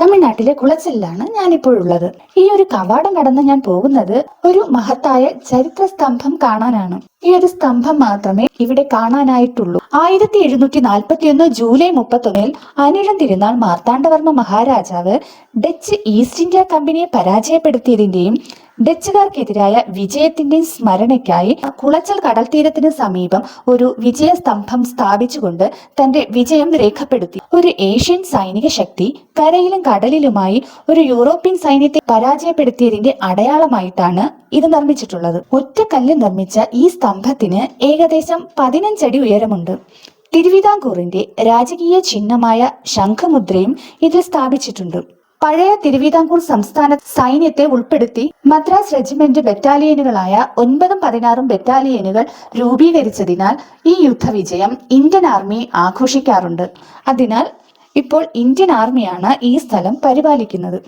തമിഴ്നാട്ടിലെ കുളച്ചലിലാണ് ഞാനിപ്പോഴുള്ളത്. ഈ ഒരു കവാടം കടന്ന് ഞാൻ പോകുന്നത് ഒരു മഹത്തായ ചരിത്ര സ്തംഭം കാണാനാണ്. ഈ ഒരു സ്തംഭം മാത്രമേ ഇവിടെ കാണാനായിട്ടുള്ളൂ. 1741 ജൂലൈ 31 അനിഴം തിരുനാൾ മാർത്താണ്ഡവർമ്മ മഹാരാജാവ് ഡച്ച് ഈസ്റ്റ് ഇന്ത്യ കമ്പനിയെ പരാജയപ്പെടുത്തിയതിന്റെയും ഡച്ചുകാർക്കെതിരായ വിജയത്തിന്റെയും സ്മരണയ്ക്കായി കുളച്ചൽ കടൽ തീരത്തിന് സമീപം ഒരു വിജയസ്തംഭം സ്ഥാപിച്ചുകൊണ്ട് തന്റെ വിജയം രേഖപ്പെടുത്തി. ഒരു ഏഷ്യൻ സൈനിക ശക്തി കരയിലും കടലിലുമായി ഒരു യൂറോപ്യൻ സൈന്യത്തെ പരാജയപ്പെടുത്തിയതിന്റെ അടയാളമായിട്ടാണ് ഇത് നിർമ്മിച്ചിട്ടുള്ളത്. ഒറ്റക്കല്ല് നിർമ്മിച്ച ഈ സ്തംഭത്തിന് ഏകദേശം 15 അടി ഉയരമുണ്ട്. തിരുവിതാംകൂറിന്റെ രാജകീയ ചിഹ്നമായ ശംഖുമുദ്രയും ഇതിൽ സ്ഥാപിച്ചിട്ടുണ്ട്. പഴയ തിരുവിതാംകൂർ സംസ്ഥാന സൈന്യത്തെ ഉൾപ്പെടുത്തി മദ്രാസ് റെജിമെന്റ് ബറ്റാലിയനുകളായ 9ഉം 16ഉം ബറ്റാലിയനുകൾ രൂപീകരിച്ചതിനാൽ ഈ യുദ്ധവിജയം ഇന്ത്യൻ ആർമി ആഘോഷിക്കാറുണ്ട്. അതിനാൽ ഇപ്പോൾ ഇന്ത്യൻ ആർമിയാണ് ഈ സ്ഥലം പരിപാലിക്കുന്നത്.